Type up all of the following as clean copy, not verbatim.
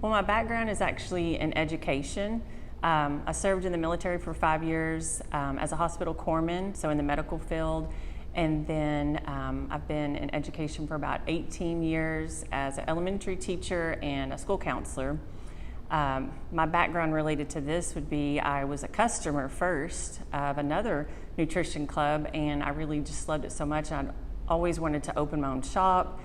Well, my background is actually in education. I served in the military for 5 years as a hospital corpsman, so in the medical field. And then I've been in education for about 18 years as an elementary teacher and a school counselor. My background related to this would be I was a customer first of another nutrition club, and I really just loved it so much. I always wanted to open my own shop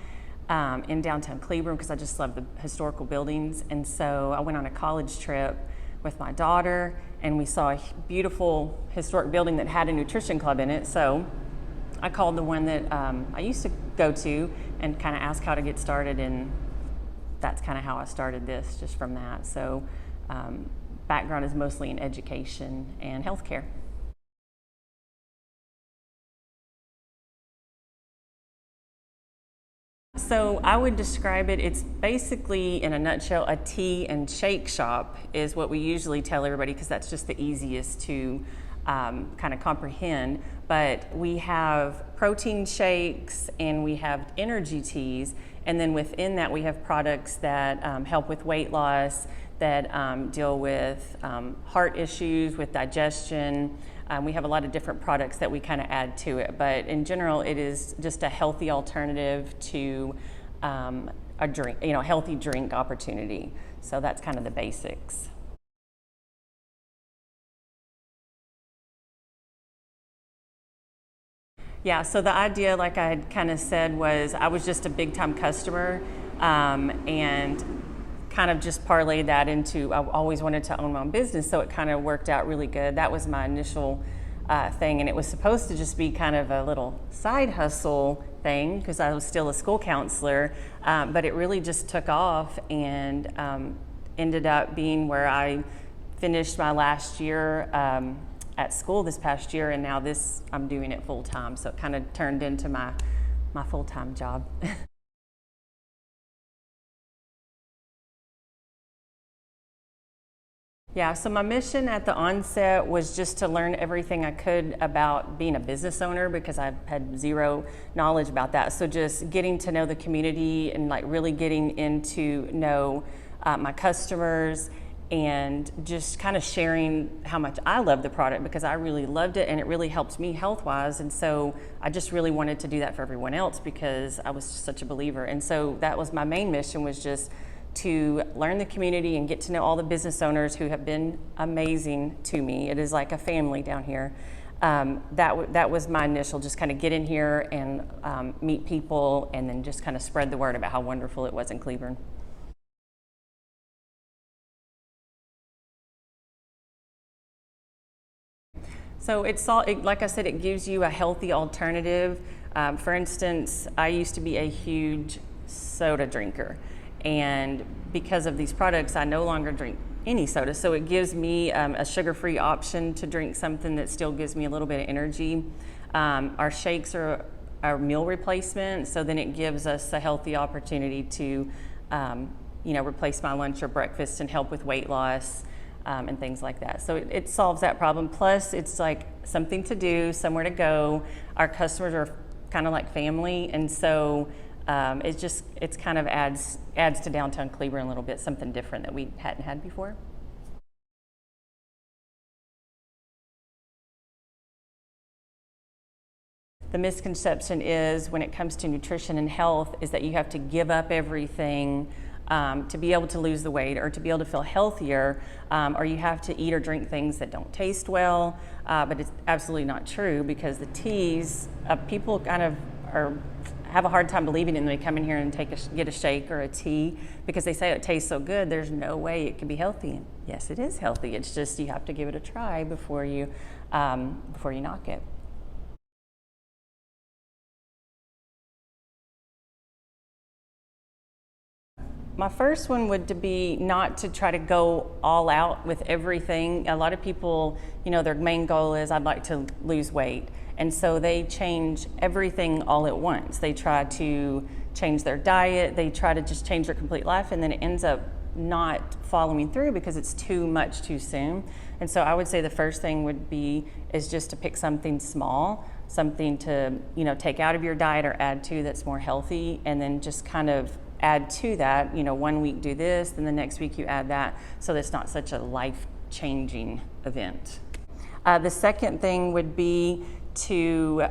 in downtown Cleburne because I just love the historical buildings. And so I went on a college trip with my daughter, and we saw a beautiful historic building that had a nutrition club in it. So I called the one that I used to go to and kind of asked how to get started, and that's kind of how I started this, just from that. So background is mostly in education and healthcare. So I would describe it, it's basically, in a nutshell, a tea and shake shop is what we usually tell everybody, because that's just the easiest to kind of comprehend. But we have protein shakes and we have energy teas, and then within that we have products that help with weight loss, that deal with heart issues, with digestion. We have a lot of different products that we kind of add to it, but in general it is just a healthy alternative to a drink, healthy drink opportunity. So that's kind of the basics. Yeah, so the idea, like I had kind of said, was I was just a big time customer and kind of just parlayed that into, I always wanted to own my own business, so it kind of worked out really good. That was my initial thing, and it was supposed to just be kind of a little side hustle thing because I was still a school counselor, but it really just took off and ended up being where I finished my last year at school this past year, and now I'm doing it full time, so it kind of turned into my full-time job. Yeah, so my mission at the onset was just to learn everything I could about being a business owner, because I had zero knowledge about that. So just getting to know the community and like really getting into know my customers, and just kind of sharing how much I love the product, because I really loved it and it really helped me health-wise. And so I just really wanted to do that for everyone else because I was such a believer. And so that was my main mission, was just to learn the community and get to know all the business owners who have been amazing to me. It is like a family down here. That was my initial, just kind of get in here and meet people, and then just kind of spread the word about how wonderful it was in Cleburne. So like I said, it gives you a healthy alternative. For instance, I used to be a huge soda drinker, and because of these products, I no longer drink any soda. So it gives me a sugar-free option to drink something that still gives me a little bit of energy. Our shakes are our meal replacement, so then it gives us a healthy opportunity to replace my lunch or breakfast and help with weight loss. And things like that. So it solves that problem. Plus, it's like something to do, somewhere to go. Our customers are kind of like family, and so it's kind of adds to downtown Cleburne a little bit, something different that we hadn't had before. The misconception is, when it comes to nutrition and health, is that you have to give up everything to be able to lose the weight or to be able to feel healthier, or you have to eat or drink things that don't taste well, but it's absolutely not true, because the teas, people kind of have a hard time believing it, and they come in here and get a shake or a tea because they say it tastes so good. There's no way it can be healthy. And yes, it is healthy. It's just you have to give it a try before you knock it. My first one would be not to try to go all out with everything. A lot of people, their main goal is, I'd like to lose weight. And so they change everything all at once. They try to change their diet. They try to just change their complete life, and then it ends up not following through because it's too much too soon. And so I would say the first thing is just to pick something small, something to take out of your diet or add to that's more healthy, and then just kind of add to that. You know, 1 week do this, then the next week you add that, so that's not such a life-changing event. The second thing would be to,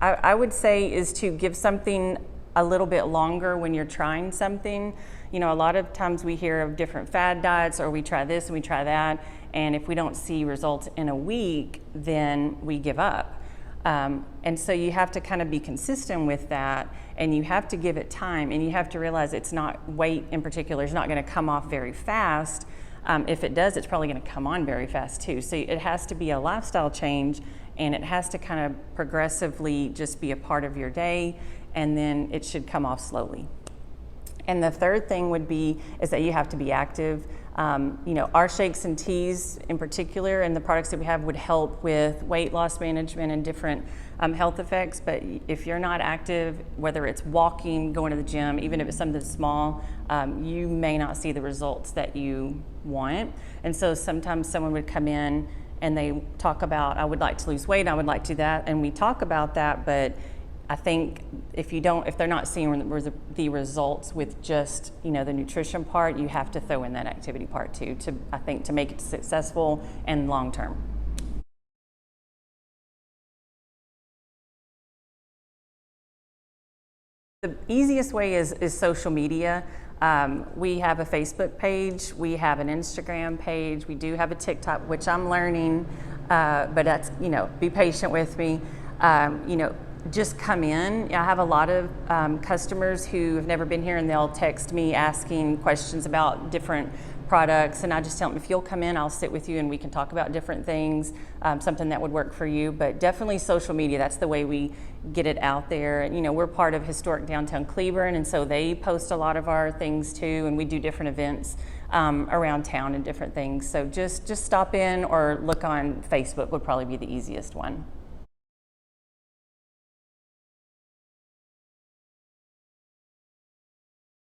I would say, is to give something a little bit longer when you're trying something. You know, a lot of times we hear of different fad diets, or we try this and we try that, and if we don't see results in a week, then we give up. And so you have to kind of be consistent with that, and you have to give it time, and you have to realize it's not, weight in particular is not going to come off very fast. If it does, it's probably going to come on very fast too. So it has to be a lifestyle change, and it has to kind of progressively just be a part of your day, and then it should come off slowly. And the third thing would be is that you have to be active. You know, our shakes and teas in particular, and the products that we have, would help with weight loss management and different health effects. But if you're not active, whether it's walking, going to the gym, even if it's something small, you may not see the results that you want. And so sometimes someone would come in and they talk about, I would like to lose weight, I would like to do that, and we talk about that, but I think if they're not seeing the results with just, you know, the nutrition part, you have to throw in that activity part too, to make it successful and long term. The easiest way is social media. We have a Facebook page, we have an Instagram page, we do have a TikTok, which I'm learning, but that's, you know, be patient with me. You know, just come in. I have a lot of customers who have never been here, and they'll text me asking questions about different products, and I just tell them, if you'll come in, I'll sit with you and we can talk about different things, something that would work for you. But definitely social media, that's the way we get it out there. And, you know, we're part of Historic Downtown Cleburne, and so they post a lot of our things too, and we do different events around town and different things. So just stop in or look on Facebook would probably be the easiest one.